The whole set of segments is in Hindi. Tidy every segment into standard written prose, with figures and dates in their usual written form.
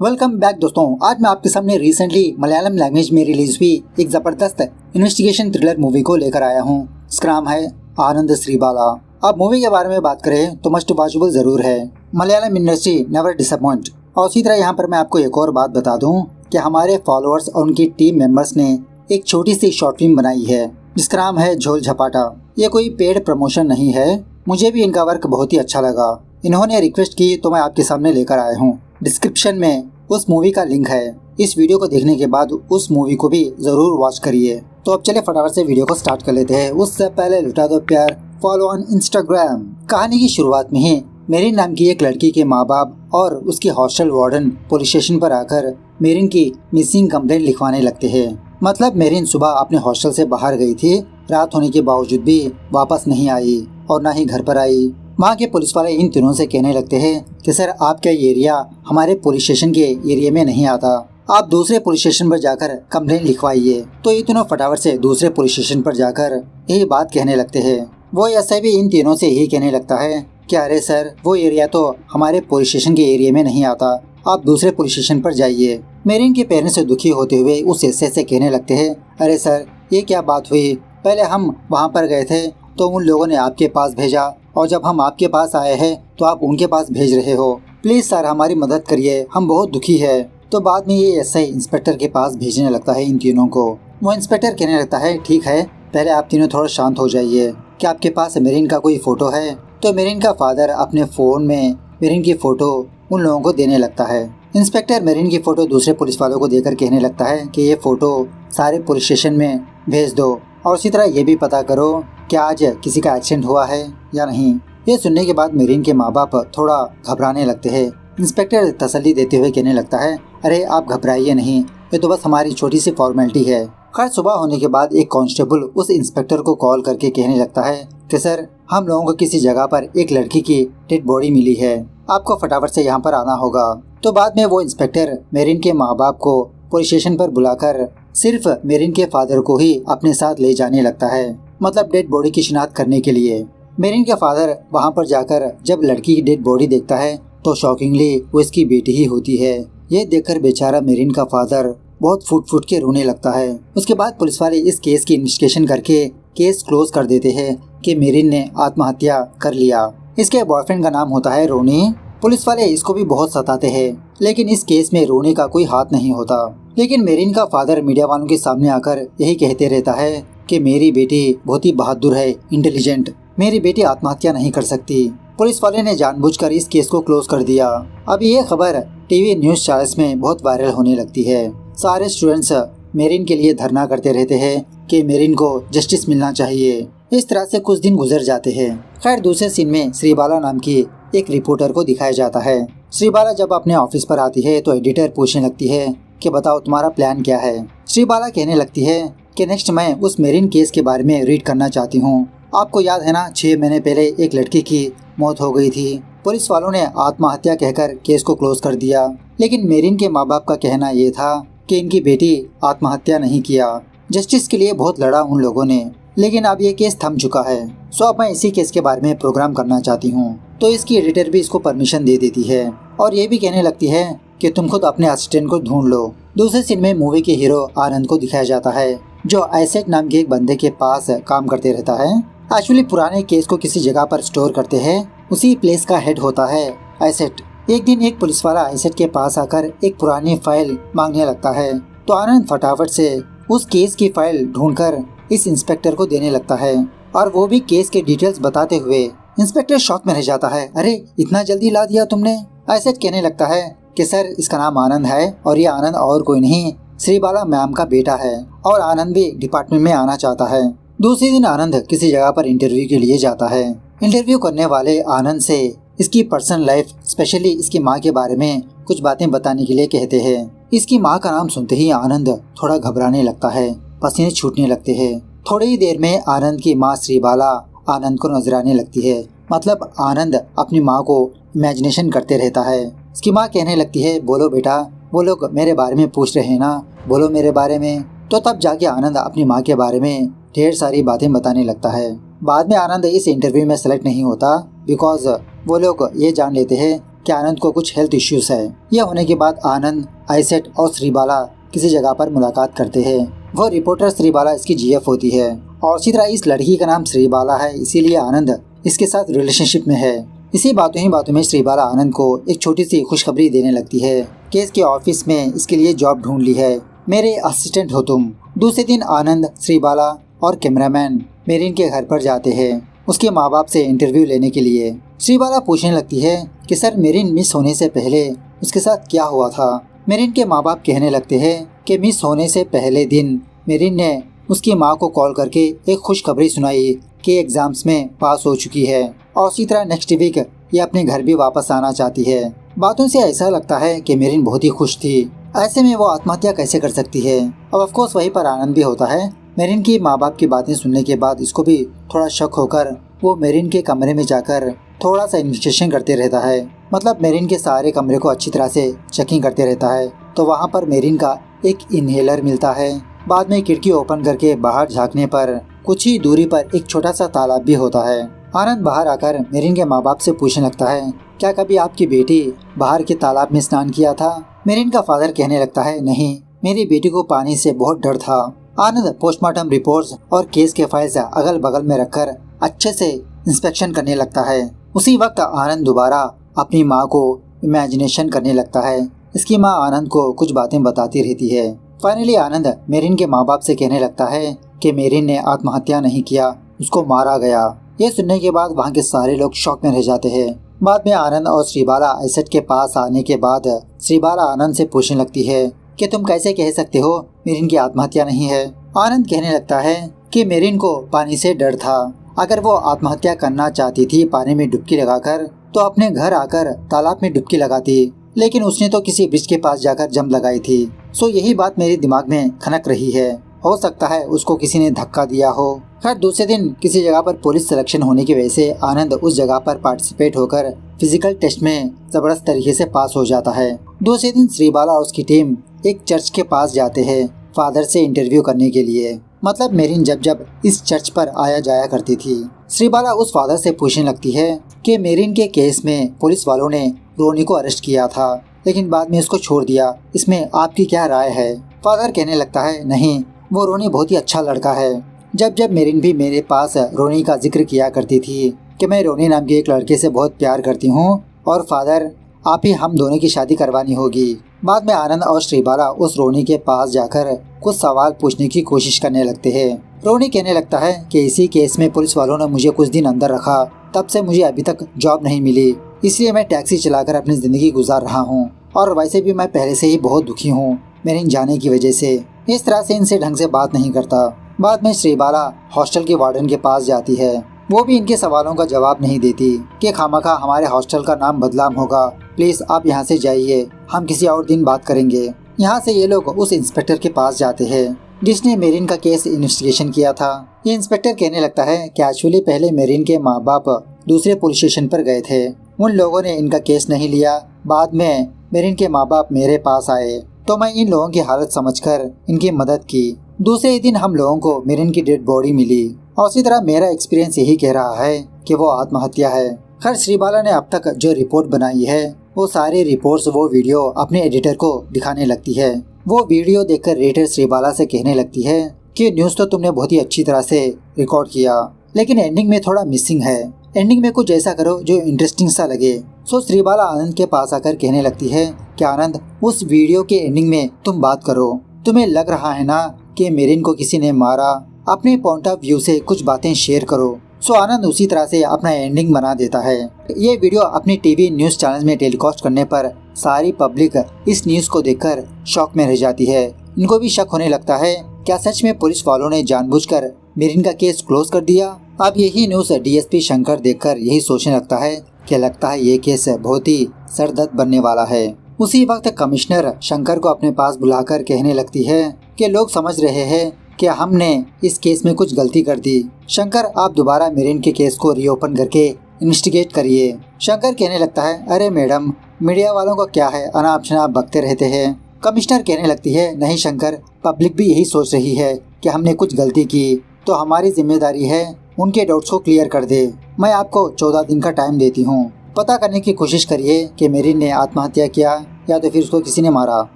वेलकम बैक दोस्तों। आज मैं आपके सामने रिसेंटली मलयालम लैंग्वेज में रिलीज हुई एक जबरदस्त इन्वेस्टिगेशन थ्रिलर मूवी को लेकर आया हूँ। इसका नाम है आनंद श्रीबाला। अब मूवी के बारे में बात करें तो मस्ट वॉचेबल जरूर है। Malayalam industry never disappoint. और इसी तरह यहाँ पर मैं आपको एक और बात बता दूँ कि हमारे फॉलोअर्स और उनकी टीम मेंबर्स ने एक छोटी सी शॉर्ट फिल्म बनाई है जिसका नाम है झोल झपाटा। ये कोई पेड प्रमोशन नहीं है, मुझे भी इनका वर्क बहुत ही अच्छा लगा। इन्होंने रिक्वेस्ट की तो मैं आपके सामने लेकर आया हूँ। डिस्क्रिप्शन में उस मूवी का लिंक है। इस वीडियो को देखने के बाद उस मूवी को भी जरूर वॉच करिए। तो अब चले फटाफट से वीडियो को स्टार्ट कर लेते हैं। उससे पहले लुटा दो प्यार, फॉलो ऑन इंस्टाग्राम। कहानी की शुरुआत में ही मेरिन नाम की एक लड़की के माँ बाप और उसके हॉस्टल वार्डन पुलिस स्टेशन पर आकर मेरिन की मिसिंग कंप्लेंट लिखवाने लगते हैं। मतलब मेरिन सुबह अपने हॉस्टल से बाहर गई थी, रात होने के बावजूद भी वापस नहीं आई और न ही घर पर आई। वहाँ के पुलिस वाले इन तीनों से कहने लगते हैं कि सर आपका एरिया हमारे पुलिस स्टेशन के एरिया में नहीं आता, आप दूसरे पुलिस स्टेशन पर जाकर कंप्लेंट लिखवाइए। तो ये तीनों फटाफट से दूसरे पुलिस स्टेशन पर जाकर यही बात कहने लगते हैं। वो ऐसे भी इन तीनों से यही कहने लगता है कि अरे सर वो एरिया तो हमारे पुलिस स्टेशन के एरिया में नहीं आता, आप दूसरे पुलिस स्टेशन पर जाइए। मेरिन के पेरेंट्स से दुखी होते हुए उस हिस्से से कहने लगते हैं अरे सर ये क्या बात हुई, पहले हम वहाँ पर गए थे तो उन लोगों ने आपके पास भेजा और जब हम आपके पास आए हैं तो आप उनके पास भेज रहे हो, प्लीज सर हमारी मदद करिए, हम बहुत दुखी है। तो बाद में ये एसआई इंस्पेक्टर के पास भेजने लगता है इन तीनों को। वो इंस्पेक्टर कहने लगता है ठीक है, पहले आप तीनों थोड़ा शांत हो जाइए, क्या आपके पास मेरिन का कोई फोटो है? तो मेरिन का फादर अपने फोन में मेरिन की फोटो उन लोगों को देने लगता है। इंस्पेक्टर मेरिन की फोटो दूसरे पुलिस वालों को देकर कहने लगता है कि ये फोटो सारे पुलिस स्टेशन में भेज दो और इसी तरह ये भी पता करो क्या आज किसी का एक्सीडेंट हुआ है या नहीं। ये सुनने के बाद मेरिन के माँ बाप थोड़ा घबराने लगते हैं। इंस्पेक्टर तसल्ली देते हुए कहने लगता है अरे आप घबराइए नहीं, ये तो बस हमारी छोटी सी फॉर्मेलिटी है। खैर सुबह होने के बाद एक कांस्टेबल उस इंस्पेक्टर को कॉल करके कहने लगता है कि सर हम लोगों को किसी जगह पर एक लड़की की डेड बॉडी मिली है, आपको फटाफट से यहाँ पर आना होगा। तो बाद में वो इंस्पेक्टर मेरिन के माँ बाप को पुलिस स्टेशन पर बुलाकर सिर्फ मेरिन के फादर को ही अपने साथ ले जाने लगता है, मतलब डेड बॉडी की शिनाख्त करने के लिए। मेरिन का फादर वहाँ पर जाकर जब लड़की की डेड बॉडी देखता है तो शॉकिंगली वो इसकी बेटी ही होती है। ये देखकर बेचारा मेरिन का फादर बहुत फूट फूट के रोने लगता है। उसके बाद पुलिस वाले इस केस की इन्वेस्टिगेशन करके केस क्लोज कर देते हैं कि मेरिन ने आत्महत्या कर लिया। इसके बॉयफ्रेंड का नाम होता है रोनी। पुलिस वाले इसको भी बहुत सताते हैं लेकिन इस केस में रोनी का कोई हाथ नहीं होता। लेकिन मेरिन का फादर मीडिया वालों के सामने आकर यही कहते रहता है कि मेरी बेटी बहुत ही बहादुर है, इंटेलिजेंट, मेरी बेटी आत्महत्या नहीं कर सकती। पुलिस वाले ने जानबूझकर इस केस को क्लोज कर दिया। अब ये खबर टीवी न्यूज चैनल्स में बहुत वायरल होने लगती है। सारे स्टूडेंट्स मेरिन के लिए धरना करते रहते हैं कि मेरिन को जस्टिस मिलना चाहिए। इस तरह से कुछ दिन गुजर जाते हैं। खैर दूसरे सीन में श्रीबाला नाम की एक रिपोर्टर को दिखाया जाता है। श्रीबाला जब अपने ऑफिस पर आती है तो एडिटर पूछने लगती है कि बताओ तुम्हारा प्लान क्या है। श्रीबाला कहने लगती है कि नेक्स्ट मैं उस मेरिन केस के बारे में रीड करना चाहती हूँ। आपको याद है ना 6 महीने पहले एक लड़की की मौत हो गई थी, पुलिस वालों ने आत्महत्या कहकर केस को क्लोज कर दिया, लेकिन मेरिन के माँ बाप का कहना ये था कि इनकी बेटी आत्महत्या नहीं किया। जस्टिस के लिए बहुत लड़ा उन लोगों ने, लेकिन अब ये केस थम चुका है। सो अब मैं इसी केस के बारे में प्रोग्राम करना चाहती हूँ। तो इसकी एडिटर भी इसको परमिशन दे देती है और ये भी कहने लगती है कि तुम खुद अपने असिस्टेंट को ढूंढ लो। दूसरे सीन में मूवी के हीरो आनंद को दिखाया जाता है जो एसेट नाम के एक बंदे के पास काम करते रहता है। एक्चुअली पुराने केस को किसी जगह पर स्टोर करते हैं, उसी प्लेस का हेड होता है एसेट। एक दिन एक पुलिस वाला एसेट के पास आकर एक पुरानी फाइल मांगने लगता है तो आनंद फटाफट से उस केस की फाइल ढूंढकर इस इंस्पेक्टर को देने लगता है और वो भी केस के डिटेल्स बताते हुए। इंस्पेक्टर शॉक में रह जाता है, अरे इतना जल्दी ला दिया तुमने। एसेट कहने लगता है कि सर इसका नाम आनंद है और ये आनंद और कोई नहीं श्रीबाला मैम का बेटा है और आनंद भी डिपार्टमेंट में आना चाहता है। दूसरे दिन आनंद किसी जगह पर इंटरव्यू के लिए जाता है। इंटरव्यू करने वाले आनंद से इसकी पर्सनल लाइफ स्पेशली इसकी माँ के बारे में कुछ बातें बताने के लिए कहते हैं। इसकी माँ का नाम सुनते ही आनंद थोड़ा घबराने लगता है, पसीने छूटने लगते हैं। थोड़ी ही देर में आनंद की माँ श्रीबाला आनंद को नजर आने लगती है, मतलब आनंद अपनी माँ को इमेजिनेशन करते रहता है। इसकी माँ कहने लगती है बोलो बेटा, वो लोग मेरे बारे में पूछ रहे हैं ना, बोलो मेरे बारे में। तो तब जाके आनंद अपनी माँ के बारे में ढेर सारी बातें बताने लगता है। बाद में आनंद इस इंटरव्यू में सेलेक्ट नहीं होता बिकॉज वो लोग ये जान लेते हैं कि आनंद को कुछ हेल्थ इश्यूज है। यह होने के बाद आनंद, आइसेट और श्रीबाला किसी जगह पर मुलाकात करते हैं। वो रिपोर्टर श्रीबाला इसकी जीएफ होती है और इसी तरह इस लड़की का नाम श्रीबाला है, इसीलिए आनंद इसके साथ रिलेशनशिप में है। इसी बातों ही बातों में श्रीबाला आनंद को एक छोटी सी खुशखबरी देने लगती है कि इसके ऑफिस में इसके लिए जॉब ढूंढ ली है, मेरे असिस्टेंट हो तुम। दूसरे दिन आनंद, श्रीबाला और कैमरामैन मेरिन के घर पर जाते हैं उसके माँ बाप से इंटरव्यू लेने के लिए। श्रीबाला पूछने लगती है कि सर मेरिन मिस होने से पहले उसके साथ क्या हुआ था। मेरिन के माँ बाप कहने लगते हैं कि मिस होने से पहले दिन मेरिन ने उसकी माँ को कॉल करके एक खुशखबरी सुनाई कि एग्जाम्स में पास हो चुकी है और उसी तरह नेक्स्ट वीक ये अपने घर भी वापस आना चाहती है। बातों से ऐसा लगता है कि मेरिन बहुत ही खुश थी, ऐसे में वो आत्महत्या कैसे कर सकती है। अब ऑफ कोर्स वहीं पर आनंद भी होता है। मेरिन की माँ बाप की बातें सुनने के बाद इसको भी थोड़ा शक होकर वो मेरिन के कमरे में जाकर थोड़ा सा इन्वेस्टिगेशन करते रहता है। मतलब मेरिन के सारे कमरे को अच्छी तरह से चेकिंग करते रहता है। तो वहाँ पर मेरिन का एक इनहेलर मिलता है। बाद में खिड़की ओपन करके बाहर झांकने पर कुछ ही दूरी पर एक छोटा सा तालाब भी होता है। आनंद बाहर आकर मेरिन के माँ बाप से पूछने लगता है क्या कभी आपकी बेटी बाहर के तालाब में स्नान किया था। मेरिन का फादर कहने लगता है नहीं, मेरी बेटी को पानी से बहुत डर था। आनंद पोस्टमार्टम रिपोर्ट्स और केस के फाइल्स अगल बगल में रखकर अच्छे से इंस्पेक्शन करने लगता है। उसी वक्त आनंद दोबारा अपनी माँ को इमेजिनेशन करने लगता है। इसकी माँ आनंद को कुछ बातें बताती रहती है। फाइनली आनंद मेरिन के माँ बाप से कहने लगता है कि मेरिन ने आत्महत्या नहीं किया, उसको मारा गया। ये सुनने के बाद वहाँ के सारे लोग शॉक में रह जाते हैं। बाद में आनंद और श्रीबाला आइसेट के पास आने के बाद श्रीबाला आनंद से पूछने लगती है कि तुम कैसे कह सकते हो मेरिन की आत्महत्या नहीं है। आनंद कहने लगता है कि मेरिन को पानी से डर था, अगर वो आत्महत्या करना चाहती थी पानी में डुबकी लगाकर तो अपने घर आकर तालाब में डुबकी लगाती, लेकिन उसने तो किसी ब्रिज के पास जाकर जंप लगाई थी। सो यही बात मेरे दिमाग में खनक रही है, हो सकता है उसको किसी ने धक्का दिया हो। खैर दूसरे दिन किसी जगह पर पुलिस सिलेक्शन होने की वजह से आनंद उस जगह पर पार्टिसिपेट होकर फिजिकल टेस्ट में जबरदस्त तरीके से पास हो जाता है। दूसरे दिन श्रीबाला और उसकी टीम एक चर्च के पास जाते हैं फादर से इंटरव्यू करने के लिए। मतलब मेरिन जब जब इस चर्च पर आया जाया करती थी। श्रीबाला उस फादर से पूछने लगती है कि मेरिन के केस में पुलिस वालों ने रोनी को अरेस्ट किया था लेकिन बाद में इसको छोड़ दिया, इसमें आपकी क्या राय है। फादर कहने लगता है नहीं, वो रोनी बहुत ही अच्छा लड़का है। जब जब मेरिन भी मेरे पास रोनी का जिक्र किया करती थी कि मैं रोनी नाम के एक लड़के से बहुत प्यार करती हूँ और फादर आप ही हम दोनों की शादी करवानी होगी। बाद में आनंद और श्रीबाला उस रोनी के पास जाकर कुछ सवाल पूछने की कोशिश करने लगते हैं। रोनी कहने लगता है कि इसी केस में पुलिस वालों ने मुझे कुछ दिन अंदर रखा, तब से मुझे अभी तक जॉब नहीं मिली, इसलिए मैं टैक्सी चलाकर अपनी जिंदगी गुजार रहा हूँ और वैसे भी मैं पहले से ही बहुत दुखी हूँ मेरिन जाने की वजह से। इस तरह से इनसे ढंग से बात नहीं करता। बाद में श्रीबाला हॉस्टल के वार्डन के पास जाती है। वो भी इनके सवालों का जवाब नहीं देती कि खामखा हमारे हॉस्टल का नाम बदनाम होगा, प्लीज आप यहाँ से जाइए, हम किसी और दिन बात करेंगे। यहाँ से ये लोग उस इंस्पेक्टर के पास जाते हैं जिसने मेरिन का केस इन्वेस्टिगेशन किया था। ये इंस्पेक्टर कहने लगता है कि एक्चुअली पहले मेरिन के माँ बाप दूसरे पुलिस स्टेशन पर गए थे, उन लोगों ने इनका केस नहीं लिया। बाद में मेरिन के माँ बाप मेरे पास आए तो मैं इन लोगों की हालत समझकर इनकी मदद की। दूसरे दिन हम लोगों को मेरिन की डेड बॉडी मिली और उसी तरह मेरा एक्सपीरियंस यही कह रहा है कि वो आत्महत्या है। खैर श्रीबाला ने अब तक जो रिपोर्ट बनाई है वो सारी रिपोर्ट्स वो वीडियो अपने एडिटर को दिखाने लगती है। वो वीडियो देखकर एडिटर श्रीबाला से कहने लगती है कि न्यूज़ तो तुमने बहुत ही अच्छी तरह से रिकॉर्ड किया, लेकिन एंडिंग में थोड़ा मिसिंग है, एंडिंग में कुछ ऐसा करो जो इंटरेस्टिंग सा लगे। सो श्रीबाला आनंद के पास आकर कहने लगती है कि आनंद उस वीडियो के एंडिंग में तुम बात करो, तुम्हें लग रहा है ना कि मेरिन को किसी ने मारा, अपने पॉइंट ऑफ व्यू से कुछ बातें शेयर करो। सो आनंद उसी तरह से अपना एंडिंग बना देता है। ये वीडियो अपनी टीवी न्यूज़ चैनल में टेलीकास्ट करने पर सारी पब्लिक इस न्यूज़ को देखकर शॉक में रह जाती है। इनको भी शक होने लगता है क्या सच में पुलिस वालों ने जानबूझकर मेरिन का केस क्लोज कर दिया। अब यही न्यूज़ डीएसपी शंकर देखकर यही सोचने लगता है कि लगता है ये केस बहुत ही सरदर्द बनने वाला है। उसी वक्त कमिश्नर शंकर को अपने पास बुलाकर कहने लगती है कि लोग समझ रहे हैं कि हमने इस केस में कुछ गलती कर दी। शंकर आप दोबारा मेरिन के केस को रीओपन करके इन्वेस्टिगेट करिए। शंकर कहने लगता है अरे मैडम, मीडिया वालों को क्या है, अनाप शनाप बकते रहते हैं। कमिश्नर कहने लगती है नहीं शंकर, पब्लिक भी यही सोच रही है कि हमने कुछ गलती की, तो हमारी जिम्मेदारी है उनके डाउट्स को क्लियर कर दे। मैं आपको 14 दिन का टाइम देती हूँ, पता करने की कोशिश करिए कि मेरिन ने आत्महत्या किया या तो फिर उसको किसी ने मारा।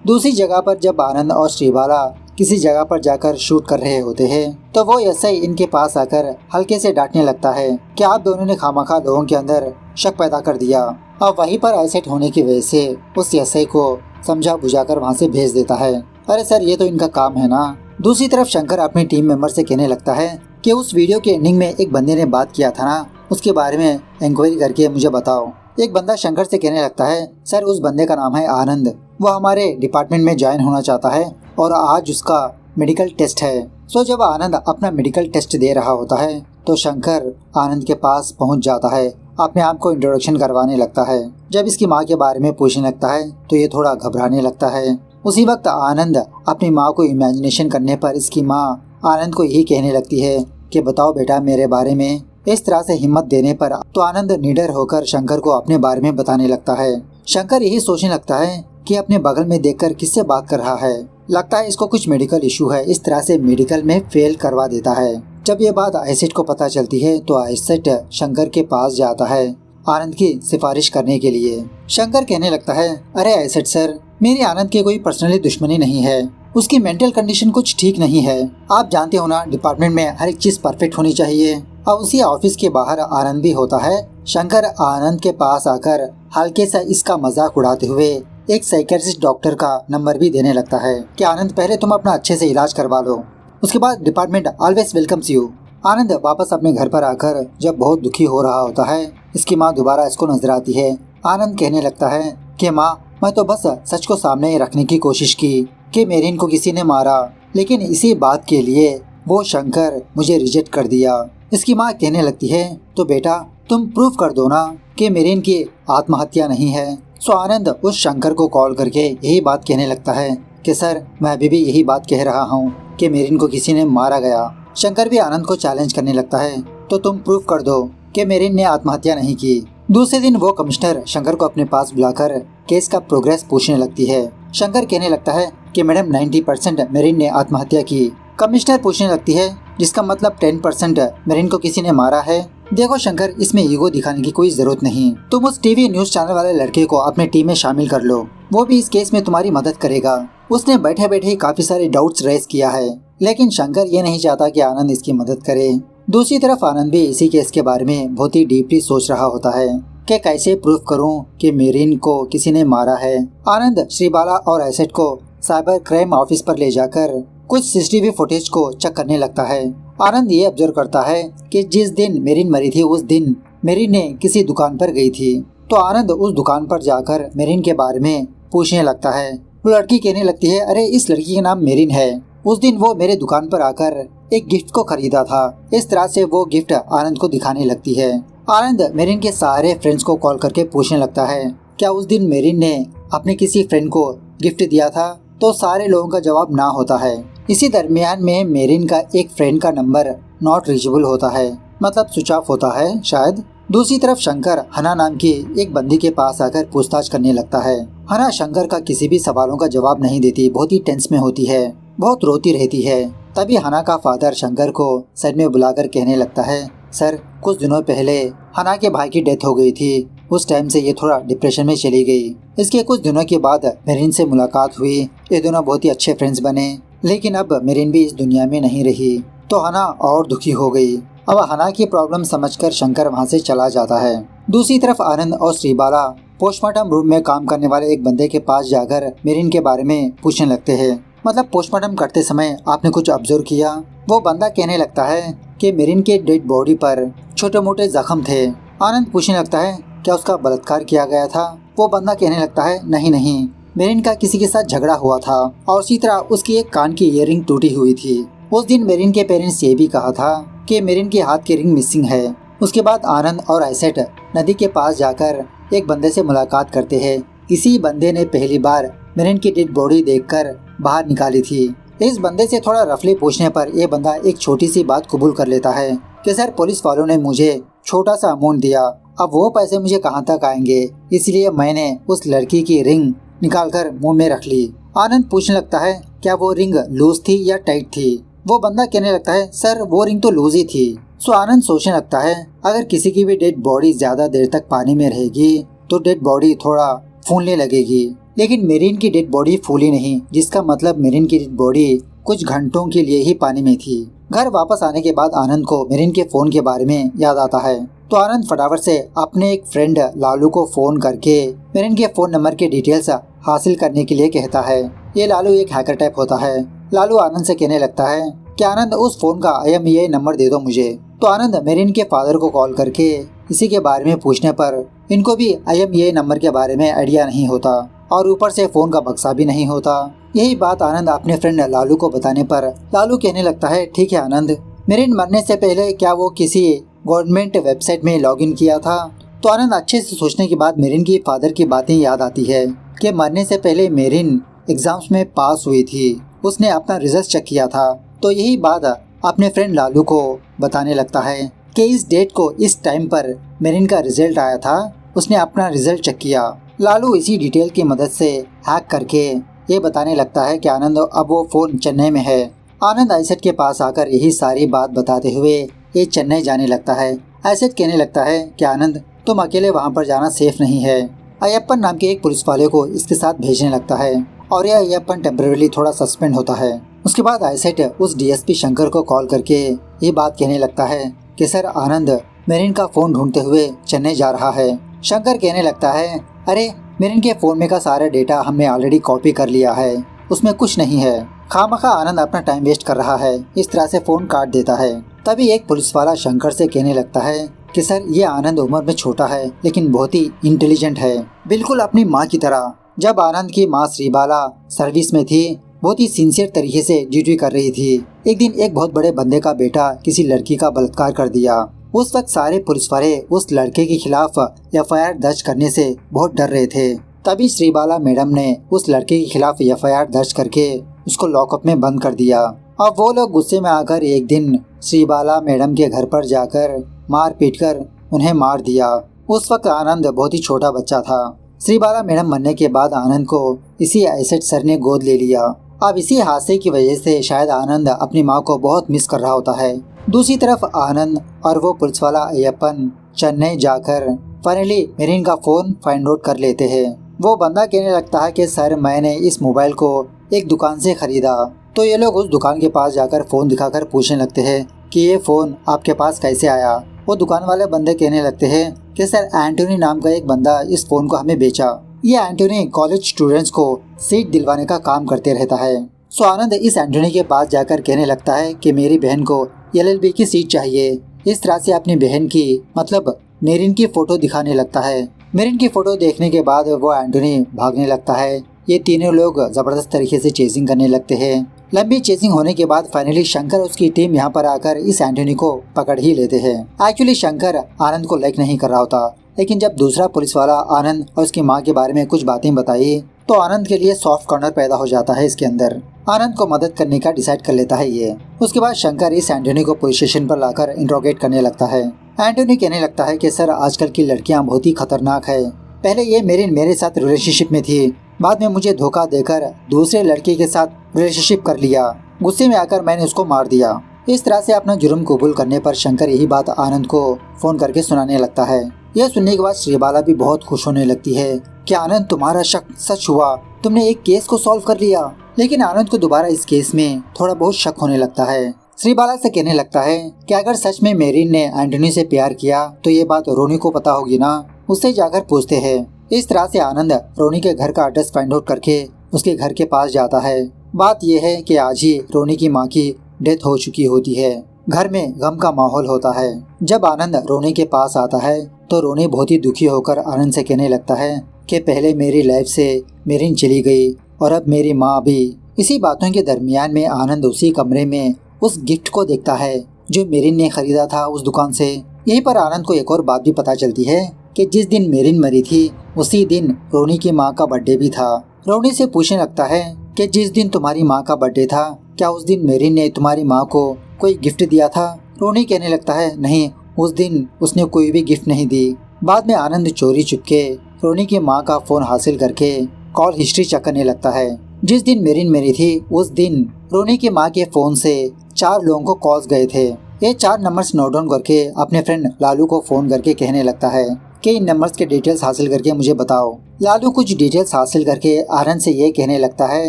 दूसरी जगह पर जब आनंद और श्रीबाला किसी जगह पर जाकर शूट कर रहे होते हैं तो वो एसआई इनके पास आकर हल्के से डांटने लगता है कि आप दोनों ने खामखा लोगों के अंदर शक पैदा कर दिया। अब वहीं पर एसिड होने की वजह से उस एसआई को समझा बुझाकर वहाँ से भेज देता है। अरे सर, ये तो इनका काम है ना। दूसरी तरफ शंकर अपने टीम मेंबर से कहने लगता है कि उस वीडियो के एंडिंग में एक बंदे ने बात किया था ना, उसके बारे में इंक्वायरी करके मुझे बताओ। एक बंदा शंकर से कहने लगता है, सर उस बंदे का नाम है आनंद, वो हमारे डिपार्टमेंट में ज्वाइन होना चाहता है और आज उसका मेडिकल टेस्ट है। सो जब आनंद अपना मेडिकल टेस्ट दे रहा होता है तो शंकर आनंद के पास पहुंच जाता है, अपने आप को इंट्रोडक्शन करवाने लगता है। जब इसकी माँ के बारे में पूछने लगता है तो ये थोड़ा घबराने लगता है। उसी वक्त आनंद अपनी माँ को इमेजिनेशन करने पर इसकी माँ आनंद को यही कहने लगती है कि बताओ बेटा मेरे बारे में। इस तरह से हिम्मत देने पर तो आनंद निडर होकर शंकर को अपने बारे में बताने लगता है। शंकर यही सोचने लगता है कि अपने बगल में देखकर किससे बात कर रहा है, लगता है इसको कुछ मेडिकल इशू है। इस तरह से मेडिकल में फेल करवा देता है। जब ये बात एसिड को पता चलती है तो एसिड शंकर के पास जाता है आनंद की सिफारिश करने के लिए। शंकर कहने लगता है, अरे एसिड सर, मेरी आनंद की कोई पर्सनली दुश्मनी नहीं है, उसकी मेंटल कंडीशन कुछ ठीक नहीं है। आप जानते हो ना, डिपार्टमेंट में हर एक चीज परफेक्ट होनी चाहिए। और उसी ऑफिस के बाहर आनंद भी होता है। शंकर आनंद के पास आकर हल्के सा इसका मजाक उड़ाते हुए एक साइकियाट्रिस्ट डॉक्टर का नंबर भी देने लगता है कि आनंद पहले तुम अपना अच्छे से इलाज करवा लो, उसके बाद डिपार्टमेंट ऑलवेज वेलकम्स यू। आनंद वापस अपने घर पर आकर जब बहुत दुखी हो रहा होता है, इसकी माँ दोबारा इसको नजर आती है। आनंद कहने लगता है कि माँ, मैं तो बस सच को सामने रखने की कोशिश की कि मेरिन को किसी ने मारा, लेकिन इसी बात के लिए वो शंकर मुझे रिजेक्ट कर दिया। इसकी माँ कहने लगती है, तो बेटा तुम प्रूफ कर दो ना कि मेरिन की आत्महत्या नहीं है। सो आनंद उस शंकर को कॉल करके यही बात कहने लगता है कि सर, मैं अभी भी यही बात कह रहा हूँ कि मेरिन को किसी ने मारा गया। शंकर भी आनंद को चैलेंज करने लगता है, तो तुम प्रूफ कर दो कि मेरिन ने आत्महत्या नहीं की। दूसरे दिन वो कमिश्नर शंकर को अपने पास बुलाकर केस का प्रोग्रेस पूछने लगती है। शंकर कहने लगता है कि मैडम 90% मेरिन ने आत्महत्या की। कमिश्नर पूछने लगती है, जिसका मतलब 10% मेरिन को किसी ने मारा है। देखो शंकर, इसमें ईगो दिखाने की कोई जरूरत नहीं। तुम उस टीवी न्यूज चैनल वाले लड़के को अपने टीम में शामिल कर लो, वो भी इस केस में तुम्हारी मदद करेगा। उसने बैठे बैठे ही काफी सारे डाउट्स रेज किया है, लेकिन शंकर ये नहीं चाहता कि आनंद इसकी मदद करे। दूसरी तरफ आनंद भी इसी केस के बारे में बहुत ही डीपली सोच रहा होता है कि कैसे प्रूफ करूं कि मेरिन को किसी ने मारा है। आनंद श्रीबाला और एसिड को साइबर क्राइम ऑफिस पर ले जाकर कुछ सीसीटीवी फुटेज को चेक करने लगता है। आनंद ये ऑब्जर्व करता है कि जिस दिन मेरिन मरी थी उस दिन मेरिन ने किसी दुकान पर गई थी। तो आनंद उस दुकान पर जाकर मेरिन के बारे में पूछने लगता है। वो लड़की कहने लगती है, अरे इस लड़की का नाम मेरिन है, उस दिन वो मेरे दुकान पर आकर एक गिफ्ट को खरीदा था। इस तरह से वो गिफ्ट आनंद को दिखाने लगती है। आनंद मेरिन के सारे फ्रेंड्स को कॉल करके पूछने लगता है, क्या उस दिन मेरिन ने अपने किसी फ्रेंड को गिफ्ट दिया था? तो सारे लोगों का जवाब ना होता है। इसी दरमियान में मेरिन का एक फ्रेंड का नंबर नॉट रीचेबल होता है, मतलब स्विच ऑफ होता है शायद। दूसरी तरफ शंकर हना नाम की एक बंदी के पास आकर पूछताछ करने लगता है। हना शंकर का किसी भी सवालों का जवाब नहीं देती, बहुत ही टेंस में होती है, बहुत रोती रहती है। तभी हना का फादर शंकर को साइड में बुलाकर कहने लगता है, सर कुछ दिनों पहले हना के भाई की डेथ हो गई थी, उस टाइम से ये थोड़ा डिप्रेशन में चली गई। इसके कुछ दिनों के बाद मेरिन से मुलाकात हुई, ये दोनों बहुत ही अच्छे फ्रेंड्स बने, लेकिन अब मेरिन भी इस दुनिया में नहीं रही। तो हना और दुखी हो गई। अब हना की प्रॉब्लम समझकर शंकर वहाँ से चला जाता है। दूसरी तरफ आनंद और श्रीबाला पोस्टमार्टम रूम में काम करने वाले एक बंदे के पास जाकर मेरिन के बारे में पूछने लगते हैं, मतलब पोस्टमार्टम करते समय आपने कुछ ऑब्जर्व किया? वो बंदा कहने लगता है कि मेरिन के डेड बॉडी पर छोटे मोटे जख्म थे। आनंद पूछने लगता है, क्या उसका बलात्कार किया गया था? वो बंदा कहने लगता है, नहीं, मेरिन का किसी के साथ झगड़ा हुआ था और उसी तरह उसकी एक कान की इयररिंग टूटी हुई थी। उस दिन मेरिन के पेरेंट्स ये भी कहा था कि मेरिन के हाथ की रिंग मिसिंग है। उसके बाद आनंद और एसेट नदी के पास जाकर एक बंदे से मुलाकात करते हैं। इसी बंदे ने पहली बार मेरिन की डेड बॉडी देखकर बाहर निकाली थी। इस बंदे से थोड़ा रफली पूछने पर यह बंदा एक छोटी सी बात कबूल कर लेता है कि सर पुलिस वालों ने मुझे छोटा सा अमाउंट दिया, अब वो पैसे मुझे कहाँ तक आएंगे, इसलिए मैंने उस लड़की की रिंग निकालकर मुंह में रख ली। आनंद पूछने लगता है, क्या वो रिंग लूज थी या टाइट थी? वो बंदा कहने लगता है, सर वो रिंग तो लूज ही थी, सो आनंद सोचने लगता है अगर किसी की भी डेड बॉडी ज्यादा देर तक पानी में रहेगी तो डेड बॉडी थोड़ा फूलने लगेगी, लेकिन मेरिन की डेड बॉडी फूली नहीं, जिसका मतलब मेरिन की डेड बॉडी कुछ घंटों के लिए ही पानी में थी। घर वापस आने के बाद आनंद को मेरिन के फोन के बारे में याद आता है, तो आनंद फटाफट से अपने एक फ्रेंड लालू को फोन करके मेरिन के फोन नंबर के डिटेल्स हासिल करने के लिए कहता है। ये लालू एक हैकर टाइप होता है। लालू आनंद से कहने लगता है कि आनंद उस फोन का IMEI नंबर दे दो मुझे। तो आनंद मेरिन के फादर को कॉल करके इसी के बारे में पूछने पर इनको भी IMEI नंबर के बारे में आइडिया नहीं होता और ऊपर से फोन का बक्सा भी नहीं होता। यही बात आनंद अपने फ्रेंड लालू को बताने पर लालू कहने लगता है ठीक है आनंद, मेरिन मरने से पहले क्या वो किसी गवर्नमेंट वेबसाइट में लॉगिन किया था? तो आनंद अच्छे से सोचने के बाद मेरिन की फादर की बातें याद आती है कि मरने से पहले मेरिन एग्जाम्स में पास हुई थी, उसने अपना रिजल्ट चेक किया था। तो यही बात अपने फ्रेंड लालू को बताने लगता है कि इस डेट को इस टाइम पर मेरिन का रिजल्ट आया था, उसने अपना रिजल्ट चेक किया। लालू इसी डिटेल की मदद से हैक करके ये बताने लगता है कि आनंद अब वो फोन चेन्नई में है। आनंद आइसेट के पास आकर यही सारी बात बताते हुए ये चेन्नई जाने लगता है। आइसेट कहने लगता है कि आनंद तुम अकेले वहाँ पर जाना सेफ नहीं है। अयप्पन नाम के एक पुलिस वाले को इसके साथ भेजने लगता है और यह अयप्पन टेम्परेरी थोड़ा सस्पेंड होता है। उसके बाद आइसेट उस DSP शंकर को कॉल करके ये बात कहने लगता है कि सर आनंद मेरिन का फोन ढूंढते हुए चेन्नई जा रहा है। शंकर कहने लगता है अरे मेरिन के फोन में का सारा डेटा हमने ऑलरेडी कॉपी कर लिया है, उसमें कुछ नहीं है। खामखा आनंद अपना टाइम वेस्ट कर रहा है। इस तरह से फोन काट देता है। तभी एक पुलिस वाला शंकर से कहने लगता है कि सर ये आनंद उम्र में छोटा है लेकिन बहुत ही इंटेलिजेंट है, बिल्कुल अपनी माँ की तरह। जब आनंद की माँ श्रीबाला सर्विस में थी बहुत ही सिंसियर तरीके से ड्यूटी कर रही थी। एक दिन एक बहुत बड़े बंदे का बेटा किसी लड़की का बलात्कार कर दिया। उस वक्त सारे पुलिस वाले उस लड़के के खिलाफ FIR दर्ज करने से बहुत डर रहे थे। तभी श्रीबाला मैडम ने उस लड़के के खिलाफ FIR दर्ज करके उसको लॉकअप में बंद कर दिया। अब वो लोग गुस्से में आकर एक दिन श्रीबाला मैडम के घर पर जाकर मार पीट कर उन्हें मार दिया। उस वक्त आनंद बहुत ही छोटा बच्चा था। श्रीबाला मैडम मरने के बाद आनंद को इसी आइसेट सर ने गोद ले लिया। अब इसी हादसे की वजह से शायद आनंद अपनी माँ को बहुत मिस कर रहा होता है। दूसरी तरफ आनंद और वो पुलिस वाला अयप्पन चेन्नई जाकर फाइनली मेरिन का फोन फाइंड आउट कर लेते हैं। वो बंदा कहने लगता है कि सर मैंने इस मोबाइल को एक दुकान से खरीदा। तो ये लोग उस दुकान के पास जाकर फोन दिखाकर पूछने लगते हैं कि ये फोन आपके पास कैसे आया। वो दुकान वाले बंदे कहने लगते हैं कि सर एंटोनी नाम का एक बंदा इस फोन को हमें बेचा। ये एंटोनी कॉलेज स्टूडेंट्स को सीट दिलवाने का काम करते रहता है। सो आनंद इस एंटोनी के पास जाकर कहने लगता है कि मेरी बहन को LLB की सीट चाहिए। इस तरह से अपनी बहन की मतलब मेरिन की फोटो दिखाने लगता है। मेरिन की फोटो देखने के बाद वो एंटोनी भागने लगता है। ये तीनों लोग जबरदस्त तरीके से चेजिंग करने लगते हैं। लंबी चेजिंग होने के बाद फाइनली शंकर उसकी टीम यहाँ पर आकर इस एंटोनी को पकड़ ही लेते हैं। एक्चुअली शंकर आनंद को लाइक नहीं कर रहा होता, लेकिन जब दूसरा पुलिस वाला आनंद और उसकी माँ के बारे में कुछ बातें बताई तो आनंद के लिए सॉफ्ट कॉर्नर पैदा हो जाता है। इसके अंदर आनंद को मदद करने का डिसाइड कर लेता है ये। उसके बाद शंकर इस एंटोनी को पुलिस स्टेशन पर लाकर इंट्रोगेट करने लगता है। एंटोनी कहने लगता है कि सर आजकल की लड़कियां बहुत ही खतरनाक है। पहले ये मेरिन मेरे साथ रिलेशनशिप में थी, बाद में मुझे धोखा देकर दूसरे लड़के के साथ रिलेशनशिप कर लिया। गुस्से में आकर मैंने उसको मार दिया। इस तरह से अपना जुर्म कबूल करने पर शंकर यही बात आनंद को फोन करके सुनाने लगता है। यह सुनने के बाद श्रीबाला भी बहुत खुश होने लगती है कि आनंद तुम्हारा शक सच हुआ, तुमने एक केस को सॉल्व कर लिया। लेकिन आनंद को दोबारा इस केस में थोड़ा बहुत शक होने लगता है। श्रीबाला से कहने लगता है कि अगर सच में मेरिन ने एंटोनी से प्यार किया तो ये बात रोनी को पता होगी ना, उससे जाकर पूछते हैं। इस तरह से आनंद रोनी के घर का एड्रेस फाइंड आउट करके उसके घर के पास जाता है। बात यह है कि आज ही रोनी की माँ की डेथ हो चुकी होती है। घर में गम का माहौल होता है। जब आनंद रोनी के पास आता है तो रोनी बहुत ही दुखी होकर आनंद से कहने लगता है कि पहले मेरी लाइफ से मेरिन चली गई और अब मेरी माँ भी। इसी बातों के दरमियान में आनंद उसी कमरे में उस गिफ्ट को देखता है जो मेरिन ने खरीदा था उस दुकान से। यहीं पर आनंद को एक और बात भी पता चलती है कि जिस दिन मेरिन मरी थी उसी दिन रोनी की माँ का बर्थडे भी था। रोनी से पूछने लगता है कि जिस दिन तुम्हारी माँ का बर्थडे था क्या उस दिन मेरिन ने तुम्हारी माँ को कोई गिफ्ट दिया था? रोनी कहने लगता है नहीं, उस दिन उसने कोई भी गिफ्ट नहीं दी। बाद में आनंद चोरी चुपके रोनी की माँ का फोन हासिल करके कॉल हिस्ट्री चेक करने लगता है। जिस दिन मेरिन मरी थी उस दिन रोनी की माँ के फोन से 4 लोगों को कॉल्स गए थे। ये 4 नंबर्स नोट डाउन करके अपने फ्रेंड लालू को फोन करके कहने लगता है कि इन नंबर्स के डिटेल्स हासिल करके मुझे बताओ। लालू कुछ डिटेल्स हासिल करके आनंद से ये कहने लगता है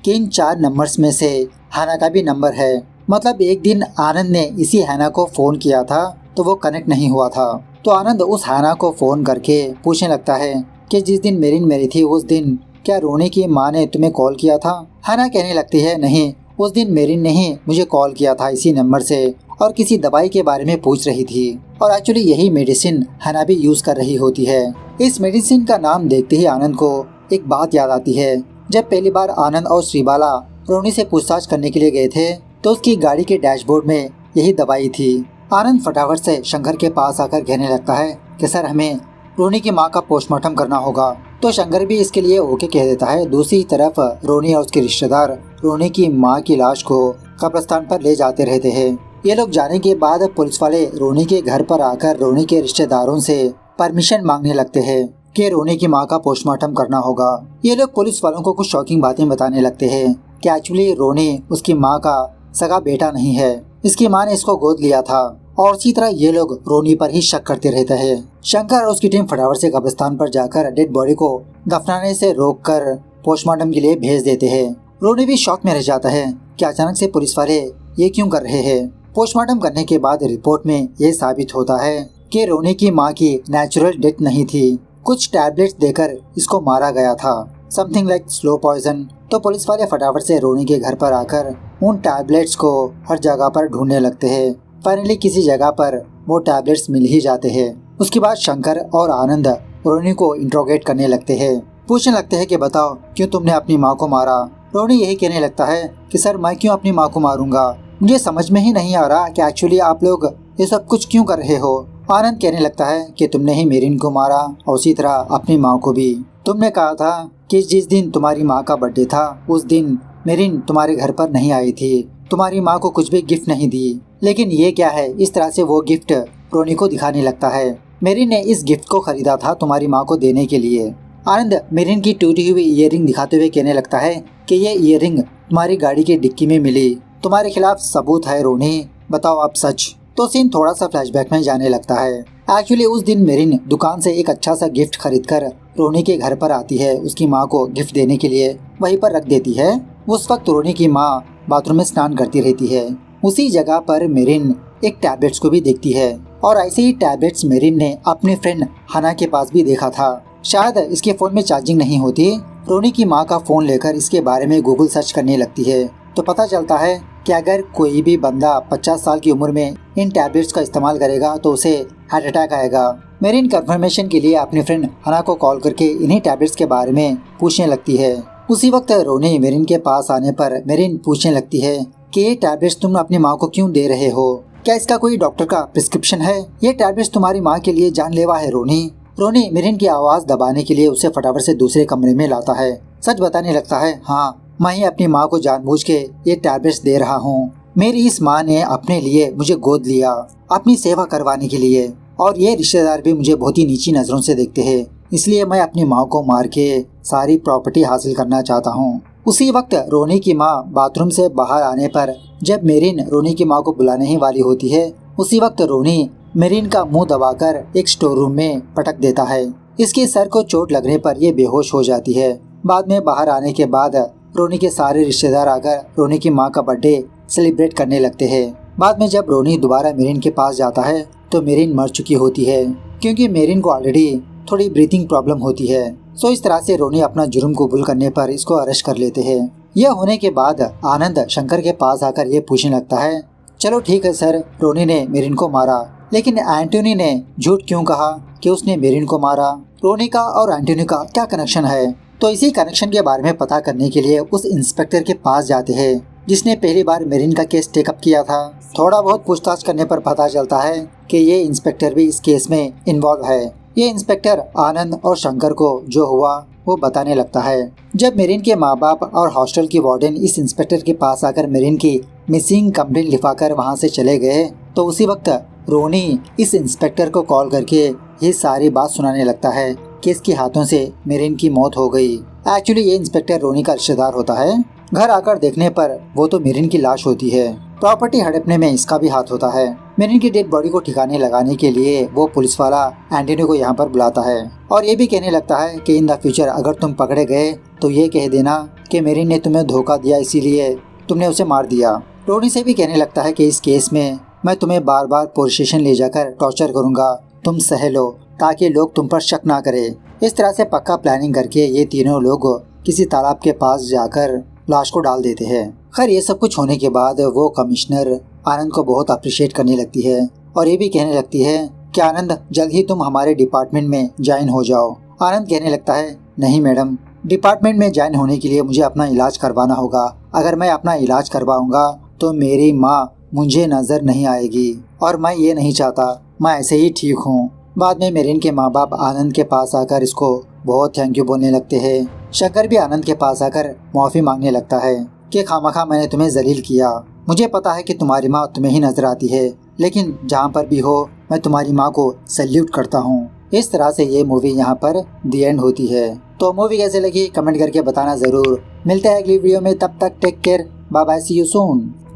कि इन 4 नंबर्स में से हैना का भी नंबर है। मतलब एक दिन आनंद ने इसी हैना को फोन किया था तो वो कनेक्ट नहीं हुआ था। तो आनंद उस हैना को फोन करके पूछने लगता है कि जिस दिन मेरिन मरी थी उस दिन क्या रोनी की माँ ने तुम्हें कॉल किया था? हैना कहने लगती है नहीं, उस दिन मेरिन ने ही मुझे कॉल किया था इसी नंबर से और किसी दवाई के बारे में पूछ रही थी और एक्चुअली यही मेडिसिन हैना भी यूज कर रही होती है। इस मेडिसिन का नाम देखते ही आनंद को एक बात याद आती है। जब पहली बार आनंद और श्रीबाला रोनी से पूछताछ करने के लिए गए थे तो उसकी गाड़ी के डैशबोर्ड में यही दवाई थी। आनंद फटाफट से शंकर के पास आकर कहने लगता है कि सर हमें रोनी की माँ का पोस्टमार्टम करना होगा। तो शंकर भी इसके लिए ओके कह देता है। दूसरी तरफ रोनी और उसके रिश्तेदार रोनी की माँ की लाश को कब्रिस्तान पर ले जाते रहते हैं। ये लोग जाने के बाद पुलिस वाले रोनी के घर पर आकर रोनी के रिश्तेदारों से परमिशन मांगने लगते हैं कि रोनी की माँ का पोस्टमार्टम करना होगा। ये लोग पुलिस वालों को कुछ शॉकिंग बातें बताने लगते हैं कि एक्चुअली रोनी उसकी माँ का सगा बेटा नहीं है, इसकी माँ ने इसको गोद लिया था। और इसी तरह ये लोग रोनी पर ही शक करते रहते हैं। शंकर और उसकी टीम फटाफट से कब्रिस्तान पर जाकर डेड बॉडी को दफनाने से रोककर पोस्टमार्टम के लिए भेज देते हैं। रोनी भी शॉक में रह जाता है कि अचानक से पुलिस वाले ये क्यों कर रहे हैं। पोस्टमार्टम करने के बाद रिपोर्ट में ये साबित होता है कि रोनी की माँ की नेचुरल डेथ नहीं थी, कुछ टैबलेट्स देकर इसको मारा गया था, समथिंग लाइक स्लो पॉइजन। तो पुलिस वाले फटाफट से रोनी के घर पर आकर उन टैबलेट्स को हर जगह पर ढूंढने लगते हैं। फाइनली किसी जगह पर वो टैबलेट्स मिल ही जाते हैं। उसके बाद शंकर और आनंद रोनी को इंट्रोगेट करने लगते हैं, पूछने लगते हैं कि बताओ क्यों तुमने अपनी माँ को मारा। रोनी यही कहने लगता है कि सर मैं क्यों अपनी माँ को मारूंगा, मुझे समझ में ही नहीं आ रहा कि एक्चुअली आप लोग ये सब कुछ क्यों कर रहे हो। आनंद कहने लगता है कि तुमने ही मेरिन को मारा और उसी तरह अपनी माँ को भी। तुमने कहा था कि जिस दिन तुम्हारी माँ का बर्थडे था उस दिन मेरिन तुम्हारे घर पर नहीं आई थी, तुम्हारी माँ को कुछ भी गिफ्ट नहीं दी। लेकिन ये क्या है, इस तरह से वो गिफ्ट रोनी को दिखाने लगता है। मेरिन ने इस गिफ्ट को खरीदा था तुम्हारी माँ को देने के लिए। आनंद मेरिन की टूटी हुई ईयरिंग दिखाते हुए कहने लगता है कि ये ईयरिंग तुम्हारी गाड़ी की डिक्की में मिली, तुम्हारे खिलाफ सबूत है रोनी, बताओ अब सच। तो सीन थोड़ा सा फ्लैशबैक में जाने लगता है। एक्चुअली उस दिन मेरिन दुकान से एक अच्छा सा गिफ्ट खरीदकर रोनी के घर पर आती है, उसकी माँ को गिफ्ट देने के लिए वहीं पर रख देती है। उस वक्त रोनी की माँ बाथरूम में स्नान करती रहती है। उसी जगह पर मेरिन एक टैबलेट्स को भी देखती है और ऐसे ही टैबलेट्स मेरिन ने अपने फ्रेंड हना के पास भी देखा था। शायद इसके फोन में चार्जिंग नहीं होती। रोनी की माँ का फोन लेकर इसके बारे में गूगल सर्च करने लगती है तो पता चलता है कि अगर कोई भी बंदा 50 साल की उम्र में इन टैबलेट्स का इस्तेमाल करेगा तो उसे हार्ट अटैक आएगा। मेरिन कंफर्मेशन के लिए अपने फ्रेंड हना को कॉल करके इन्हीं टैबलेट्स के बारे में पूछने लगती है। उसी वक्त रोनी मेरिन के पास आने पर मेरिन पूछने लगती है कि ये टैबलेट्स तुम अपनी माँ को क्यों दे रहे हो, क्या इसका कोई डॉक्टर का प्रिस्क्रिप्शन है? ये टैबलेट्स तुम्हारी माँ के लिए जानलेवा है रोनी। रोनी मेरिन की आवाज दबाने के लिए उसे फटाफट से दूसरे कमरे में लाता है। सच बताने लगता है, हाँ मैं ही अपनी माँ को जानबूझ के ये टैबलेट्स दे रहा हूँ। मेरी इस माँ ने अपने लिए मुझे गोद लिया अपनी सेवा करवाने के लिए और ये रिश्तेदार भी मुझे बहुत ही नीची नजरों से देखते हैं, इसलिए मैं अपनी माँ को मार के सारी प्रॉपर्टी हासिल करना चाहता हूँ। उसी वक्त रोनी की माँ बाथरूम से बाहर आने पर जब मेरिन रोनी की माँ को बुलाने ही वाली होती है उसी वक्त रोनी मेरिन का मुंह दबाकर एक स्टोर रूम में पटक देता है। इसके सर को चोट लगने पर यह बेहोश हो जाती है। बाद में बाहर आने के बाद रोनी के सारे रिश्तेदार आकर रोनी की माँ का बर्थडे सेलिब्रेट करने लगते हैं। बाद में जब रोनी दोबारा मेरिन के पास जाता है तो मेरिन मर चुकी होती है क्योंकि मेरिन को ऑलरेडी थोड़ी ब्रीथिंग प्रॉब्लम होती है। सो इस तरह से रोनी अपना जुर्म कबूल करने पर इसको अरेस्ट कर लेते हैं। यह होने के बाद आनंद शंकर के पास आकर ये पूछने लगता है, चलो ठीक है सर, रोनी ने मेरिन को मारा, लेकिन एंटोनी ने झूठ क्यों कहा कि उसने मेरिन को मारा? रोनी का और एंटोनी का क्या कनेक्शन है? तो इसी कनेक्शन के बारे में पता करने के लिए उस इंस्पेक्टर के पास जाते हैं जिसने पहली बार मेरिन का केस टेकअप किया था। थोड़ा बहुत पूछताछ करने पर पता चलता है कि ये इंस्पेक्टर भी इस केस में इन्वॉल्व है। ये इंस्पेक्टर आनंद और शंकर को जो हुआ वो बताने लगता है। जब मेरिन के माँ बाप और हॉस्टल की वार्डन इस इंस्पेक्टर के पास आकर मेरिन की मिसिंग कंप्लेंट लिखाकर वहाँ से चले गए तो उसी वक्त रोनी इस इंस्पेक्टर को कॉल करके ये सारी बात सुनाने लगता है कि इसके हाथों से मेरिन की मौत हो गई। एक्चुअली ये इंस्पेक्टर रोनी का रिश्तेदार होता है। घर आकर देखने पर वो तो मेरिन की लाश होती है। प्रॉपर्टी हड़पने में इसका भी हाथ होता है। मेरिन की डेड बॉडी को ठिकाने लगाने के लिए वो पुलिस वाला एंटोनी को यहाँ पर बुलाता है और ये भी कहने लगता है कि इन द फ्यूचर अगर तुम पकड़े गए तो ये कह देना कि मेरिन ने तुम्हें धोखा दिया, इसीलिए तुमने उसे मार दिया। टोनी से भी कहने लगता है कि इस केस में मैं तुम्हें बार बार पुलिस स्टेशन ले जाकर टॉर्चर करूंगा, तुम सह लो ताकि लोग तुम पर शक ना करे। इस तरह से पक्का प्लानिंग करके ये तीनों लोग किसी तालाब के पास जाकर लाश को डाल देते हैं। खैर ये सब कुछ होने के बाद वो कमिश्नर आनंद को बहुत अप्रिशिएट करने लगती है और ये भी कहने लगती है कि आनंद जल्द ही तुम हमारे डिपार्टमेंट में ज्वाइन हो जाओ। आनंद कहने लगता है नहीं मैडम, डिपार्टमेंट में ज्वाइन होने के लिए मुझे अपना इलाज करवाना होगा। अगर मैं अपना इलाज करवाऊंगा तो मेरी माँ मुझे नजर नहीं आएगी और मैं ये नहीं चाहता, मैं ऐसे ही ठीक हूँ। बाद में मेरिन के माँ बाप आनंद के पास आकर इसको बहुत थैंक यू बोलने लगते हैं। शंकर भी आनंद के पास आकर माफी मांगने लगता है कि खामखा मैंने तुम्हें जलील किया। मुझे पता है कि तुम्हारी माँ तुम्हें ही नजर आती है, लेकिन जहाँ पर भी हो मैं तुम्हारी माँ को सैल्यूट करता हूँ। इस तरह से ये मूवी यहाँ पर दी एंड होती है। तो मूवी कैसे लगी कमेंट करके बताना जरूर। मिलते हैं अगली वीडियो में, तब तक take care, bye bye, see you soon.